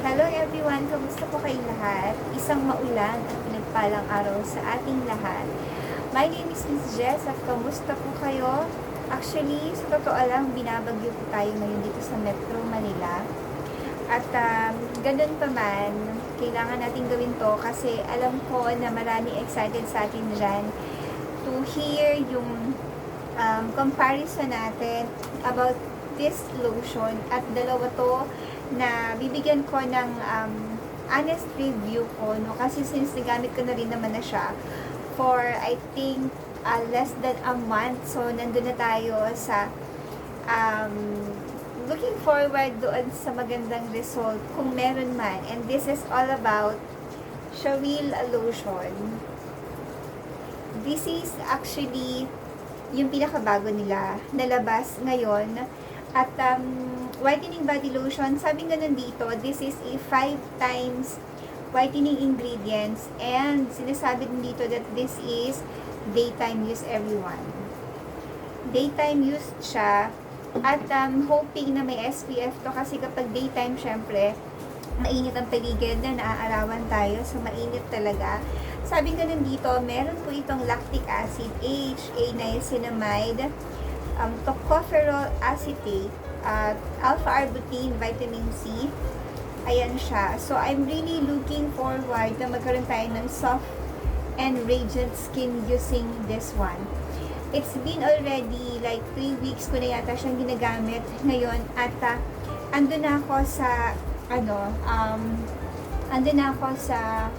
Hello everyone! Kamusta po kayong lahat? Isang maulan at pinagpalang araw sa ating lahat. My name is Miss Jess at kamusta po kayo? Actually, sa totoo lang, binabagyo po tayo ngayon dito sa Metro Manila. At ganun pa man, kailangan natin gawin to kasi alam ko na marami excited sa atin dyan to hear yung comparison natin about this lotion. At dalawa to na bibigyan ko ng honest review ko, no? Kasi since nagamit ko na rin naman na siya for I think less than a month, so nandun na tayo sa looking forward doon sa magandang result kung meron man. And this is all about Shawil lotion. This is actually yung pinakabago nila nalabas ngayon. At whitening body lotion, sabi nga dito, this is a 5 times whitening ingredients, and sinasabi din dito that this is daytime use, everyone. Daytime use siya, at hoping na may SPF to kasi kapag daytime, syempre, mainit ang paligid na naaarawan tayo, so mainit talaga. Sabi nga dito, meron po itong lactic acid, AHA niacinamide, tocopherol acetate, alpha-arbutin, vitamin C. Ayan siya. So, I'm really looking forward na magkaroon tayo ng soft and radiant skin using this one. It's been already like 3 weeks ko na yata siyang ginagamit ngayon. At andun na ako sa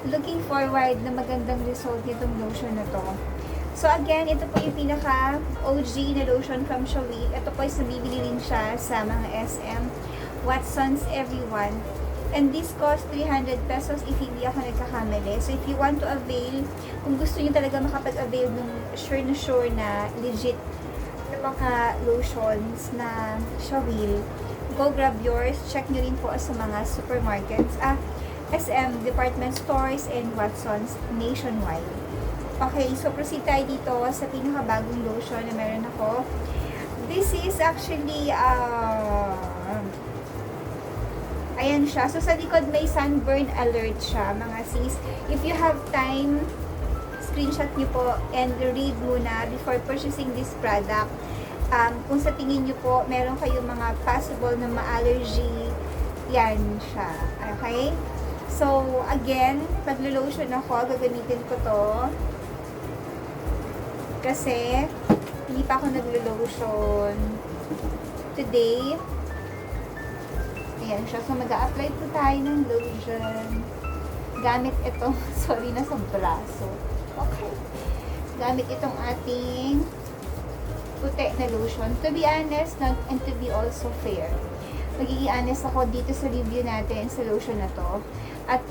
looking forward na magandang result nitong lotion na to. So again, ito po yung pinaka OG na lotion from Shawil. Ito po is nabibili rin siya sa mga SM, Watsons, everyone. And this cost 300 pesos if hindi ako nagkakamali. So if you want to avail, kung gusto niyo talaga makapag-avail ng sure na legit na mga lotions na Shawil, go grab yours. Check nyo rin po sa mga supermarkets, SM, department stores, and Watsons nationwide. Okay, so proceed tayo dito sa pinakabagong lotion na meron ako. This is actually, ayan siya. So sa likod may sunburn alert siya, mga sis. If you have time, screenshot nyo po and read muna before purchasing this product. Kung sa tingin nyo po, meron kayong mga possible na ma-allergy, yan siya. Okay? So, again, pag-lotion ako, gagamitin ko to. Kasi, hindi pa ako naglo-lotion today. Ayan siya. So, mag-a-apply po tayo ng lotion. Gamit itong, sorry, nasa braso. Okay. Gamit itong ating puti na lotion. To be honest, and to be also fair. Magiging honest ako dito sa review natin sa lotion na to. At,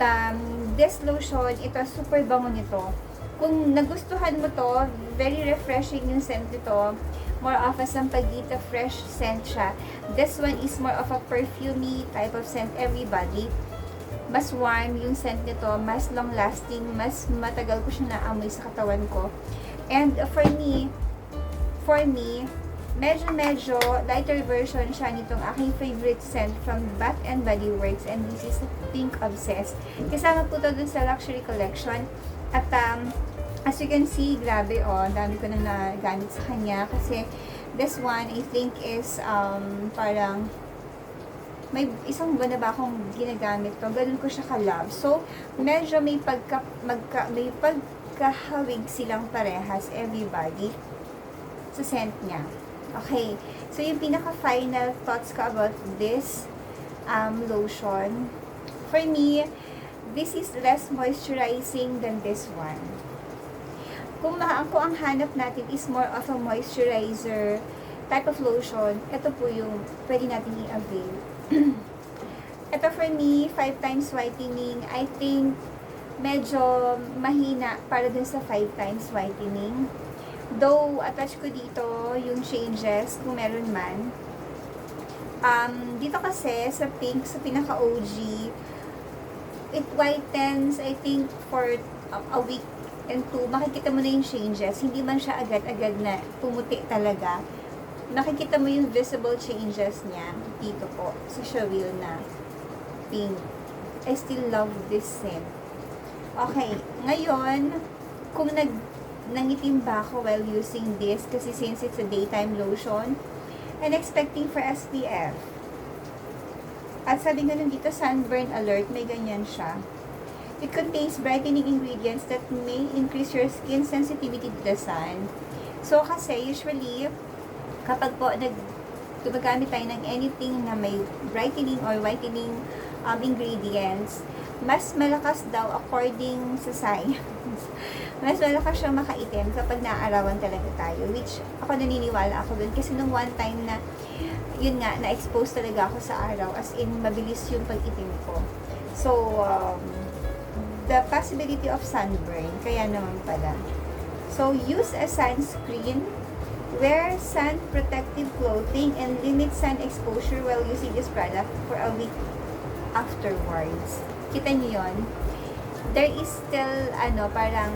this lotion, ito, super bango nito. Kung nagustuhan mo to, very refreshing yung scent nito. More of a sampagita fresh scent siya. This one is more of a perfumey type of scent, everybody. Mas warm yung scent nito, mas long lasting, mas matagal ko siya naamoy sa katawan ko. And for me, medyo lighter version siya nitong aking favorite scent from Bath and Body Works, and this is Pink Obsessed. Kasama po to dun sa luxury collection. At as you can see, grabe dami ko na nagamit sa kanya kasi this one I think is parang may isang buwan na ba akong ginagamit to, ganun ko siya ka-love. So medyo may pagkahawig silang parehas, everybody, sa scent niya. Okay, so yung pinaka-final thoughts ko about this lotion, for me, this is less moisturizing than this one. Kung ang hanap natin is more of a moisturizer type of lotion, ito po yung pwede natin i-avail. Ito for me, 5 times whitening, I think medyo mahina para dun sa 5 times whitening. Though, attach ko dito yung changes, kung meron man. Dito kasi, sa pink, sa pinaka-OG, it whitens, I think, for a week and 2. Makikita mo na yung changes. Hindi man siya agad-agad na pumuti talaga. Nakikita mo yung visible changes niya dito po, sa Shawil na. pink. I still love this scent. Okay, ngayon, kung nangitim ba ako while using this, kasi since it's a daytime lotion, and expecting for SPF. At sabi nga nun dito, sunburn alert, may ganyan siya. It contains brightening ingredients that may increase your skin sensitivity to the sun. So, kasi usually, kapag po gumagamit tayo ng anything na may brightening or whitening ingredients, mas malakas daw according sa science. Mas malakas siyang makaitim kapag naaarawan talaga tayo. Which, ako naniniwala ako dun. Kasi nung one time na, yun nga, na-expose talaga ako sa araw. As in, mabilis yung pag-itim ko. So, the possibility of sunburn. Kaya naman pala. So, use a sunscreen. Wear sun protective clothing and limit sun exposure while using this product for a week afterwards. Kita niyo yun? There is still, parang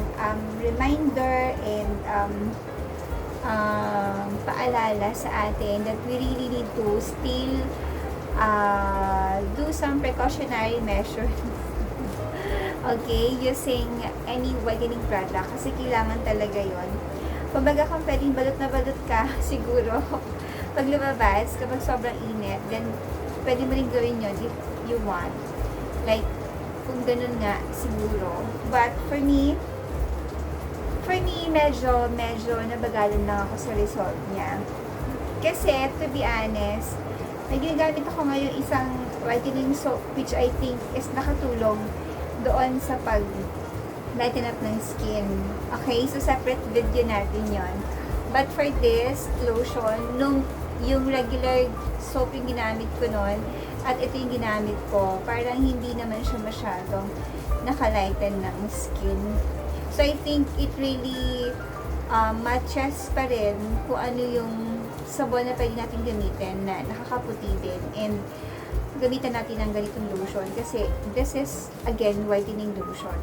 reminder and paalala sa atin that we really need to still do some precautionary measures. Okay, using any whitening product kasi kailangan talaga yon. Kumbaga kung pwedeng balot na balot ka, siguro, pag lumabas, kapag sobrang init, then pwede mo rin gawin yun if you want. Like, kung ganun nga, siguro. But, for me, medyo nabagalan lang ako sa result niya. Kasi, to be honest, may ginagamit ako ngayon isang whitening soap which I think is nakatulong doon sa lighten up ng skin. Okay, so separate video natin yon. But for this lotion, yung regular soap yung ginamit ko noon, at ito yung ginamit ko, parang hindi naman siya masyadong nakalighten ng skin. So, I think it really matches pa rin kung ano yung sabon na pwede natin gamitin na nakakaputi din. And, gamitan natin ng ganitong lotion kasi this is, again, whitening lotion.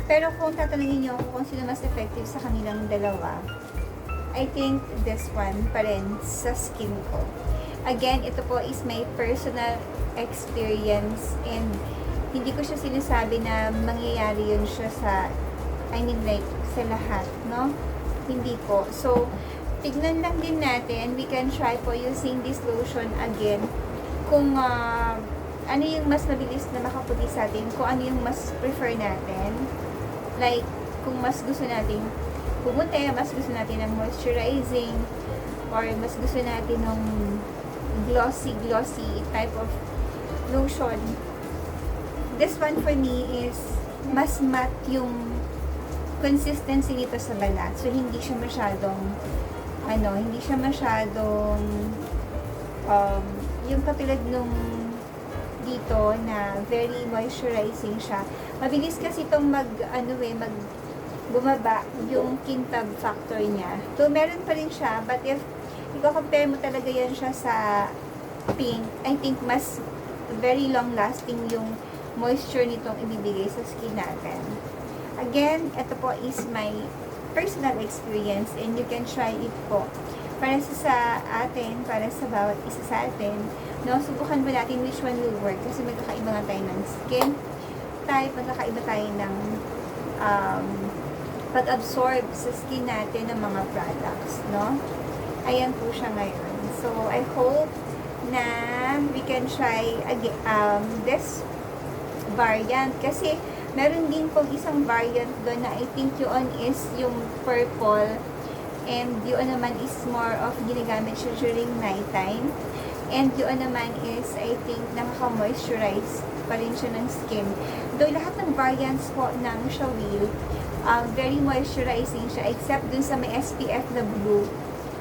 Pero kung tatanungin nyo kung sino mas effective sa kanilang dalawa, I think this one pa rin sa skin ko. Again, ito po is my personal experience and hindi ko siya sinasabi na mangyayari yun siya sa, sa lahat, no? Hindi po. So, tignan lang din natin, we can try po using this lotion again kung ano yung mas mabilis na makaputi sa atin, kung ano yung mas prefer natin. Like, kung mas gusto natin pumuti, mas gusto natin ng moisturizing, or mas gusto natin ng glossy type of lotion. This one for me is mas matte yung consistency nito sa balat. So, hindi siya masyadong yung katulad nung dito na very moisturizing siya. Mabilis kasi itong bumaba yung kintab factor niya. So, meron pa rin siya, but if i-compare mo talaga yan siya sa pink, I think mas very long lasting yung moisture nitong ibibigay sa skin natin. Again, ito po is my personal experience and you can try it po. Para sa atin, para sa bawat isa sa atin, no, subukan ba natin which one will work kasi magkakaiba nga tayo ng skin type, magkakaiba tayo ng pag-absorb sa skin natin ng mga products, no? Ayan po siya ngayon. So, I hope na we can try again, this variant kasi meron din pong isang variant doon na I think yun is yung purple. And yun naman is more of ginagamit siya during nighttime. And yun naman is, I think, nakaka-moisturize pa rin siya ng skin. Though lahat ng variants po ng Shawil, very moisturizing siya, except dun sa may SPF na blue.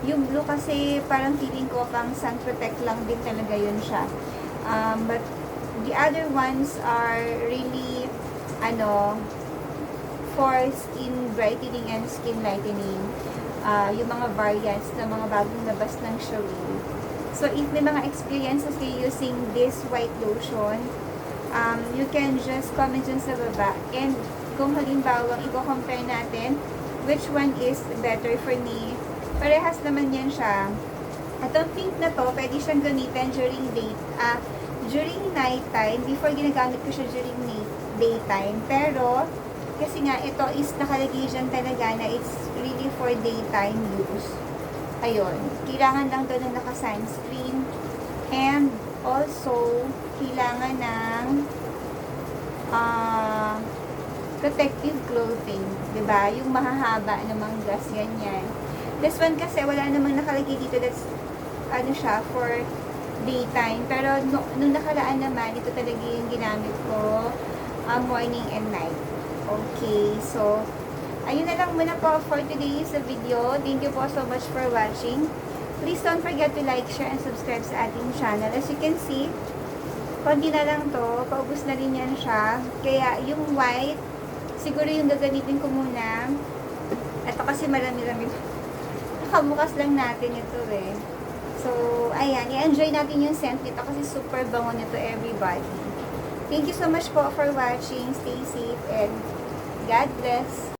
Yung blue kasi parang feeling ko pang sun protect lang din talaga yun siya. But the other ones are really, for skin brightening and skin lightening. Yung mga variants na mga bagong labas ng Shawil. So, if may mga experiences kayo using this white lotion, you can just comment dyan sa baba. And kung halimbawa, i-compare natin which one is better for me. Parehas naman yan siya. At ang pink na to, pwede siyang gamitin during during nighttime. Before, ginagamit ko siya during daytime. Pero, kasi nga, ito is nakalagay dyan talaga na it's really for daytime use. Ayun. Kailangan lang to ng naka-sunscreen. And, also, kailangan ng protective clothing. 'Di ba? Yung mahahaba na manggas, yan. This one kasi, wala namang nakalagay dito. That's, ano siya, for daytime. Pero, nung nakaraan naman, ito talaga yung ginamit ko morning and night. Okay, so, ayun na lang muna po for today's video. Thank you po so much for watching. Please don't forget to like, share, and subscribe sa ating channel. As you can see, konti na lang to. Paubos na rin yan siya. Kaya, yung white, siguro yung gagamitin ko muna. Ito kasi marami-rami. Nakabukas lang natin ito eh. So, ayan. I-enjoy natin yung scent nito kasi super bango nito, everybody. Thank you so much po for watching. Stay safe and God bless.